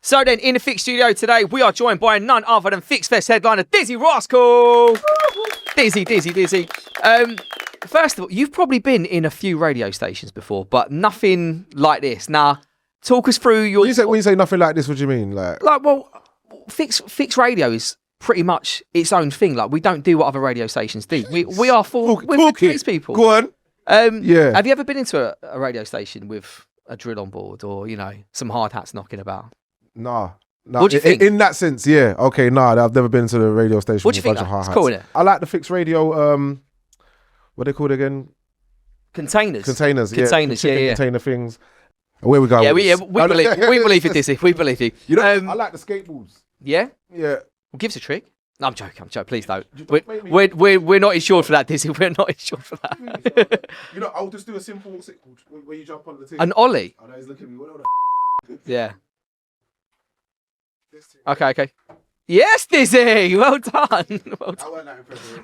So then, in the Fix studio today, we are joined by none other than FixFest headliner Dizzee Rascal. Dizzee. First of all, you've probably been in a few radio stations before, but nothing like this. Now, talk us through your... When you say nothing like this, what do you mean? Well, Fix radio is pretty much its own thing. Like, we don't do what other radio stations do. We are for tradespeople. Go on. Yeah. Have you ever been into a radio station with a drill on board or, some hard hats knocking about? Nah. What do you think? In that sense, yeah. Okay, I've never been to the radio station what do with you a bunch think? of hard It's hats. cool, isn't it? I like the fixed radio, what are they called again? Containers. Containers, yeah. Container things. Where we go? Yeah, we believe you, Dizzee. We believe you. I like the skateboards. Yeah? Yeah. Well, give us a trick. No, I'm joking. Please don't. We're not insured for that, Dizzee. We're not insured for that. I'll just do a simple skateboard where you jump on the thing. An ollie? I know he's looking at me. Yeah. Okay. Yes, Dizzee! Well done.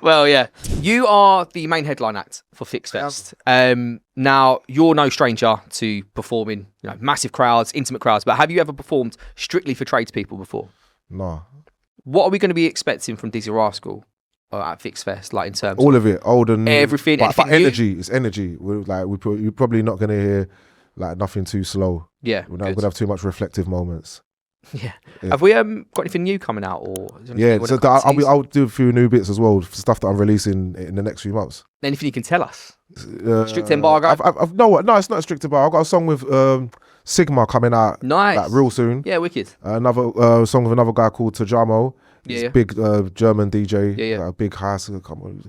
Well, yeah. You are the main headline act for FixFest. Now, you're no stranger to performing massive crowds, intimate crowds, but have you ever performed strictly for tradespeople before? No. What are we going to be expecting from Dizzee Rascal at FixFest, like in terms all of it, old and everything? But energy, it's energy. We're probably not going to hear nothing too slow. Yeah, we're not going to have too much reflective moments. Yeah. Have we got anything new coming out, or so I'll do a few new bits as well, stuff that I'm releasing in the next few months. Anything you can tell us? Strict embargo? No, it's not a strict embargo. I've got a song with Sigma coming out, nice, real soon. Yeah, wicked. Another song with another guy called Tajamo. Yeah, big German DJ. Yeah. A big house. Come on.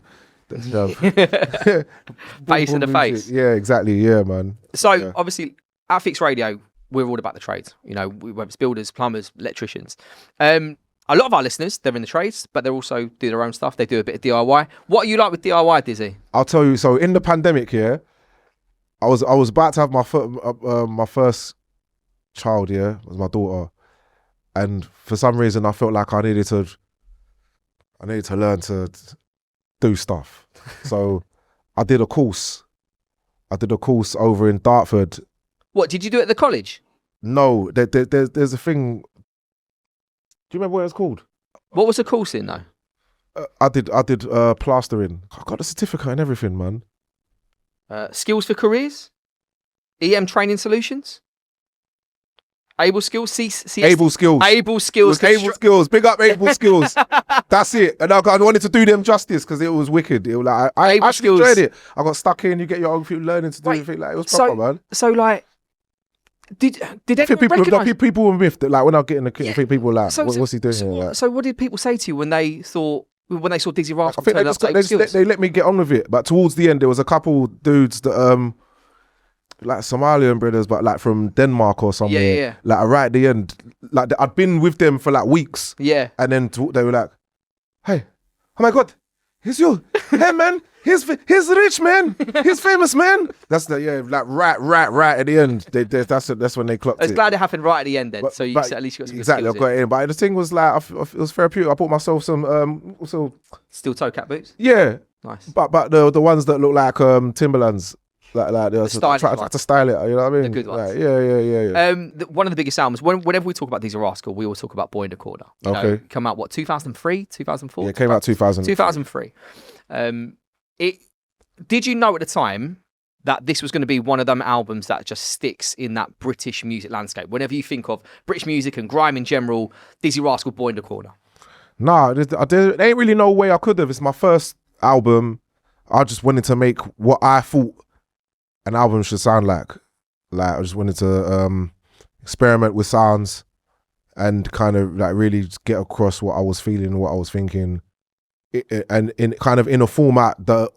Face in the face. Yeah, exactly. Yeah, man. So obviously, at Fix Radio, we're all about the trades. Whether it's builders, plumbers, electricians. A lot of our listeners, they're in the trades, but they also do their own stuff. They do a bit of DIY. What are you like with DIY, Dizzee? I'll tell you. So in the pandemic here, I was about to have my first child. Yeah, was my daughter, and for some reason I felt like I needed to learn to do stuff. So I did a course. Over in Dartford. What did you do at the college? No, there's a thing. Do you remember what it's called? What was the course in though? I did plastering. I got a certificate and everything, man. Skills for careers, EM training solutions, Able Skills, Able Skills. Able Skills. Big up Able Skills. That's it. And I wanted to do them justice because it was wicked. It was like I actually enjoyed it. I got stuck in. You get your own people learning to do everything. It was proper, man. So like. Did people were miffed that when I get in the kitchen, people were like, what's he doing here? So what did people say to you when they saw Dizzee Rascal? I think they let me get on with it, but towards the end there was a couple dudes that like Somalian brothers, but from Denmark or somewhere. Yeah. Right at the end, I'd been with them for weeks. Yeah. And then they were like, "Hey, oh my God, he's you. Hey man, he's rich man. He's famous man." That's right at the end. That's when they clocked it. I was glad it happened right at the end then. But at least you got some exactly. I got it in. But the thing was it was therapeutic. I bought myself some also steel toe cap boots. Yeah. Nice. But the ones that look like Timberlands. Try to style it, you know what I mean? The good ones. Yeah. One of the biggest albums, whenever we talk about Dizzee Rascal, we always talk about Boy in the Corner. Come out, 2003, 2004? Yeah, it came out 2000. 2003. Did you know at the time that this was going to be one of them albums that just sticks in that British music landscape? Whenever you think of British music and grime in general, Dizzee Rascal, Boy in the Corner. Nah, there ain't really no way I could have. It's my first album. I just wanted to make what I thought an album should sound like. I just wanted to experiment with sounds and kind of really just get across what I was feeling, what I was thinking, and in a format that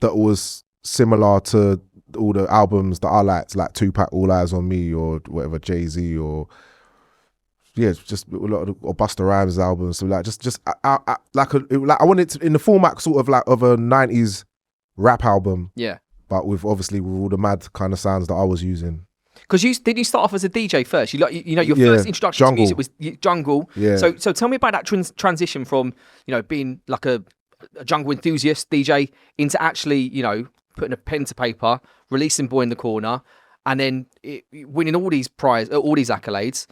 was similar to all the albums that I liked, like Tupac, All Eyes on Me, or whatever, Jay-Z, or just a lot of or Busta Rhymes albums. So I wanted to, in the format sort of of a 90s rap album. Yeah. But with all the mad kind of sounds that I was using. Because did you start off as a DJ first? Your first introduction to music was jungle. Yeah. So tell me about that transition from being like a jungle enthusiast DJ into actually putting a pen to paper, releasing Boy in the Corner, and then winning all these accolades.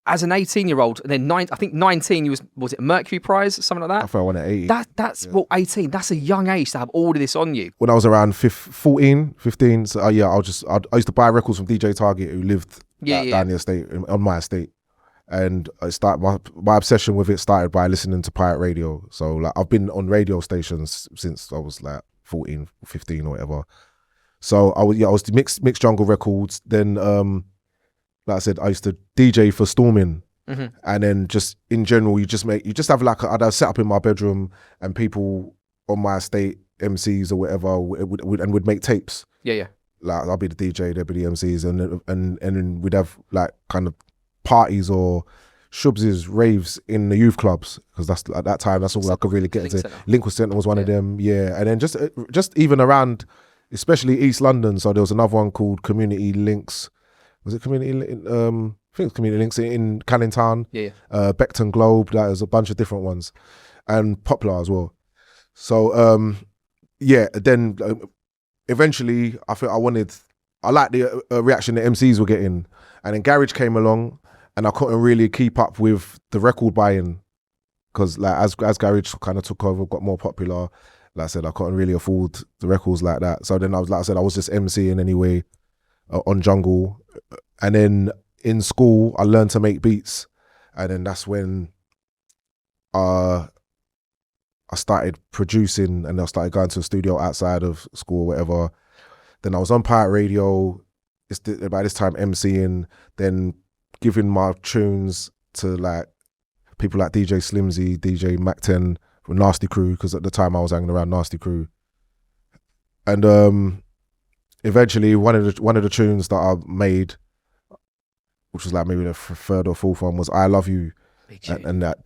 as an 18-year-old, and then I think 19, was it a Mercury Prize, something like that? I thought I won at 18. That's 18. That's a young age to have all of this on you. When I was around 14, 15, so I used to buy records from DJ Target, who lived down the estate, on my estate. And my obsession with it started by listening to pirate radio. So like I've been on radio stations since I was like 14, 15 or whatever. So I was mixed jungle records. Then like I said, I used to DJ for Storming. Mm-hmm. And then just in general, you just have like I'd set up in my bedroom, and people on my estate, MCs or whatever, would make tapes. Yeah. Like I'll be the DJ, they'll be the MCs, and then we'd have like kind of parties or shubs, raves in the youth clubs, because that's at that time that's all I could really get into. Lincoln Centre was one of them, and then just even around, especially East London. So there was another one called Community Links. Was it Community? I think it was Community Links in Canning Town. Beckton Globe. There's a bunch of different ones, and Poplar as well. So then eventually I liked the reaction the MCs were getting, and then Garage came along, and I couldn't really keep up with the record buying, because like as Garage kind of took over, got more popular. Like I said, I couldn't really afford the records like that. So then I was just MCing anyway on Jungle, and then in school I learned to make beats, and then that's when I started producing, and I started going to a studio outside of school or whatever. Then I was on pirate radio. By this time MCing, then giving my tunes to like people like DJ Slimzy, DJ Mac 10, Nasty Crew, because at the time I was hanging around Nasty Crew. And eventually one of the tunes that I made, which was like maybe the third or fourth one, was I Love You. And that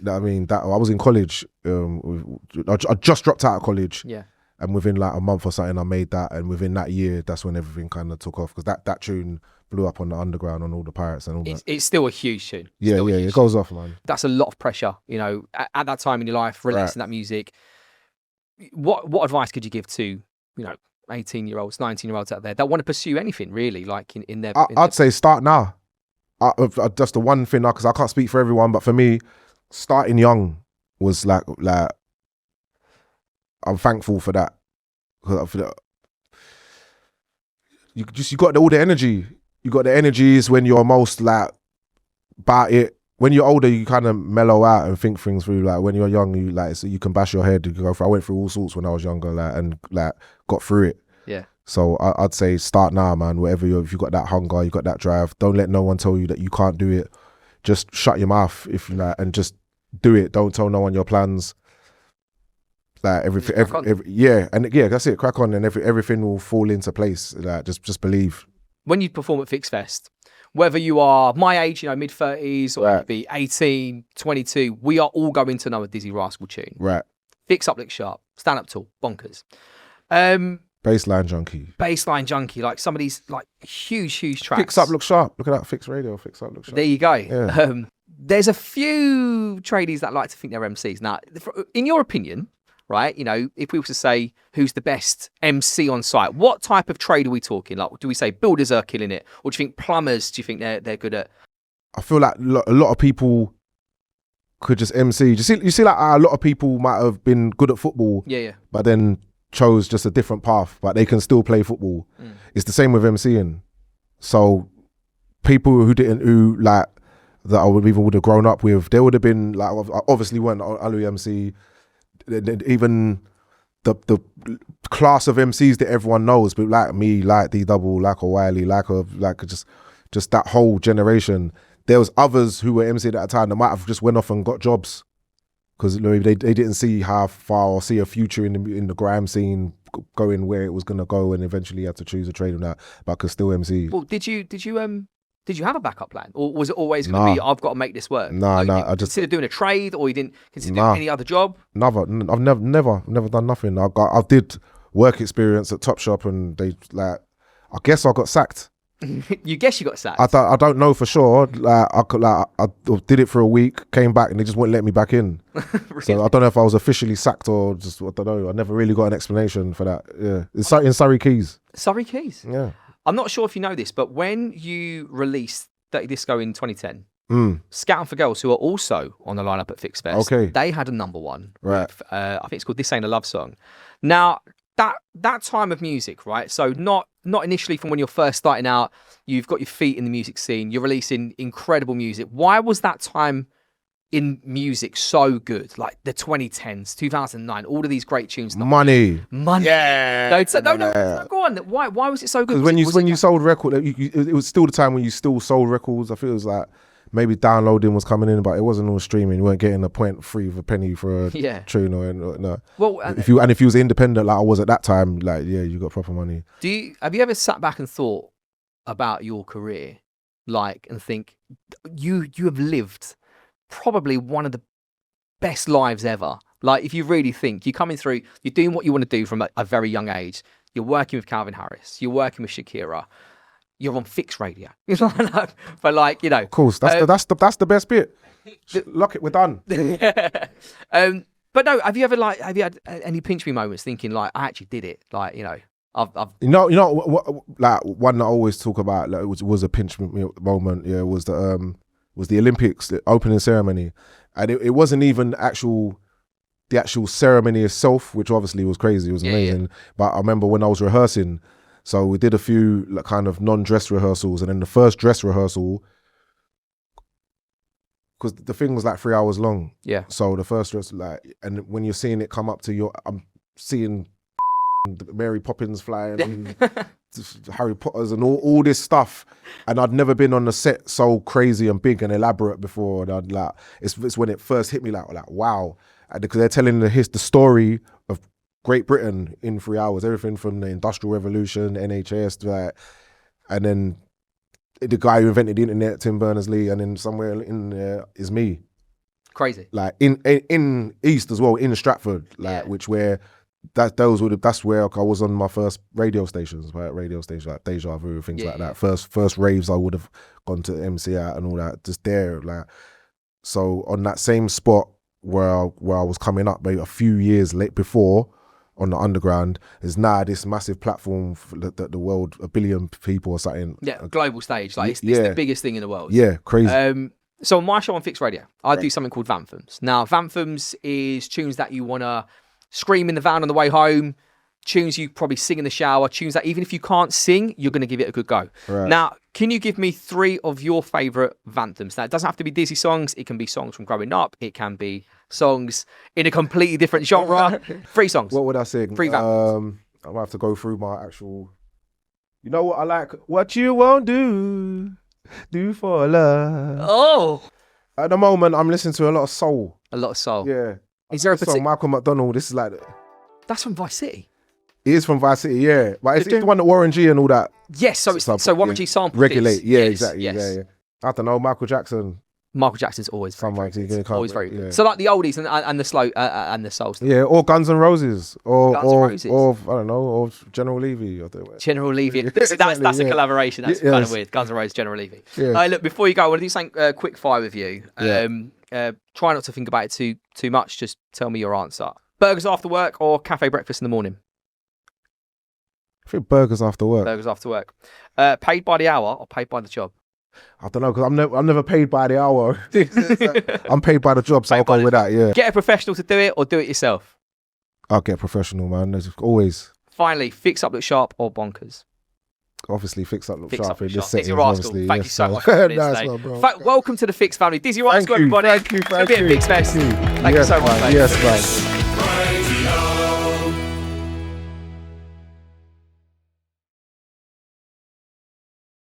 I was in college. I just dropped out of college. Yeah. And within like a month or something, I made that. And within that year, that's when everything kind of took off, because that tune blew up on the underground, on all the pirates and all that. It's still a huge tune. It goes off, man. That's a lot of pressure, at that time in your life, releasing that music. What advice could you give to, 18-year-olds, 19-year-olds out there that want to pursue anything really, like in their... I'd say start now. That's the one thing, because I can't speak for everyone, but for me, starting young was like I'm thankful for that. You got all the energy. You got the energies when you're most like about it. When you're older, you kind of mellow out and think things through. Like when you're young, you can bash your head. You can go through. I went through all sorts when I was younger, and got through it. Yeah. So I'd say start now, man. If you got that hunger, you got that drive. Don't let no one tell you that you can't do it. Just shut your mouth and just do it. Don't tell no one your plans. Like everything, that's it. Crack on, and everything will fall into place. Like just believe. When you perform at FixFest, whether you are my age, mid-30s, or maybe 18, 22, we are all going to know a Dizzee Rascal tune. Right. Fix Up, Look Sharp, Stand Up Tall, Bonkers. Baseline Junkie, like some of these like huge tracks. Fix Up, Look Sharp. Look at that, Fix Radio, Fix Up, Look Sharp. There you go. Yeah. There's a few tradies that like to think they're MCs. Now, in your opinion, right, if we were to say who's the best MC on site, what type of trade are we talking? Like, do we say builders are killing it, or do you think plumbers? Do you think they're good at? I feel like a lot of people could just MC. You see, like a lot of people might have been good at football, but then chose just a different path, but they can still play football. It's the same with MCing. So people that I would have grown up with, they would have been like, obviously weren't Alu MC. Even the class of MCs that everyone knows, but like me, like D Double, like a Wiley, like just that whole generation. There was others who were MC'd at a time that might have just went off and got jobs, because they didn't see how far or see a future in the grime scene going where it was gonna go, and eventually had to choose a trade on that, but could still MC. Well, did you have a backup plan, or was it always going to be I've got to make this work? No, I just considered doing a trade, or you didn't consider doing any other job? Never. I've never done nothing. I did work experience at Topshop, and I guess I got sacked. You guess you got sacked? I don't know for sure. I did it for a week, came back, and they just wouldn't let me back in. Really? So I don't know if I was officially sacked or just, I don't know. I never really got an explanation for that. Yeah, it's in Surrey Quays. Surrey Quays. Yeah. I'm not sure if you know this, but when you released Dirty Disco in 2010, Scouting for Girls, who are also on the lineup at FixFest. Okay. They had a number one. Right. With, I think it's called This Ain't a Love Song. Now, that time of music, right? So not initially from when you're first starting out, you've got your feet in the music scene, you're releasing incredible music. Why was that time in music so good? Like the 2010s, 2009, all of these great tunes. Money. Yeah. No, go on. Why was it so good? Because when you sold records, it was still the time when you still sold records. I feel it was like maybe downloading was coming in, but it wasn't all streaming. You weren't getting a .3 of a penny for a tune or no. Well, if you was independent like I was at that time, like you got proper money. Have you ever sat back and thought about your career, like, and think you have lived probably one of the best lives ever? Like, if you really think you're coming through, you're doing what you want to do from a very young age. You're working with Calvin Harris. You're working with Shakira. You're on Fix Radio. But like, of course, that's the best bit. Lock it, we're done. But no, have you had any pinch me moments thinking like, I actually did it? Like, I've like one that I always talk about, like, was a pinch me moment. Yeah, was the Olympics, the opening ceremony, and it wasn't even the actual ceremony itself, which obviously was crazy. It was amazing. But I remember when I was rehearsing. So we did a few like, kind of non-dress rehearsals, and then the first dress rehearsal, because the thing was like 3 hours long. Yeah. So the first dress, like, and when you're seeing it come up to I'm seeing Mary Poppins flying and Harry Potter's and all this stuff, and I'd never been on the set so crazy and big and elaborate before. And I'd like, it's when it first hit me like wow, because they're telling the story of Great Britain in 3 hours, everything from the Industrial Revolution, NHS, to like, and then the guy who invented the internet, Tim Berners-Lee, and then somewhere in there is me. Crazy. Like in East as well, in Stratford, like that's where I was on my first radio stations, like Deja Vu, things like that. First raves I would have gone to MC at and all that, just there, like. So on that same spot where I was coming up, maybe a few years late before, on the underground, is now this massive platform that the world, 1 billion people or something. Yeah, global stage. Like it's the biggest thing in the world. Yeah, crazy. So on my show on Fix Radio, I do something called Anthems. Now, Anthems is tunes that you want to scream in the van on the way home, tunes you probably sing in the shower, tunes that even if you can't sing, you're going to give it a good go. Right. Now, can you give me 3 of your favourite anthems? Now, it doesn't have to be Dizzee songs. It can be songs from growing up. It can be songs in a completely different genre. 3 songs. What would I sing? 3 anthems. I might have to go through my actual... You know what I like? What you won't do for love. Oh! At the moment, I'm listening to a lot of soul. A lot of soul. Yeah. Is there a particular... Michael McDonald, this is like... That's from Vice City. It is from Vice City, yeah. But it's the one that Warren G and all that. Yes, so Warren G sampled Regulate, this. Yeah, exactly. Yes. Yeah. I don't know, Michael Jackson's always very good. Always very good. So like the oldies and the slow and the soul stuff. Yeah, or Guns N' Roses. Or I don't know, or General Levy. General Levy. Exactly, that's a collaboration. That's kind of weird. Guns N' Roses, General Levy. Yeah. Look, before you go, I want to do something quick fire with you. Try not to think about it too much. Just tell me your answer. Burgers after work or cafe breakfast in the morning? I think burgers after work. Burgers after work. Paid by the hour or paid by the job? I don't know, because I'm never paid by the hour. I'm paid by the job, so I'll go with that, yeah. Get a professional to do it or do it yourself? I'll get a professional, man. There's always. Finally, fix up, look sharp or bonkers? Obviously, fix up, look sharp. Dizzee Rascal, thank you so much for being nice today. one, bro. Welcome to the Fix family. Dizzee Rascal, everybody. Thank you. FixFest. Thank you so much, mate. Yes, man.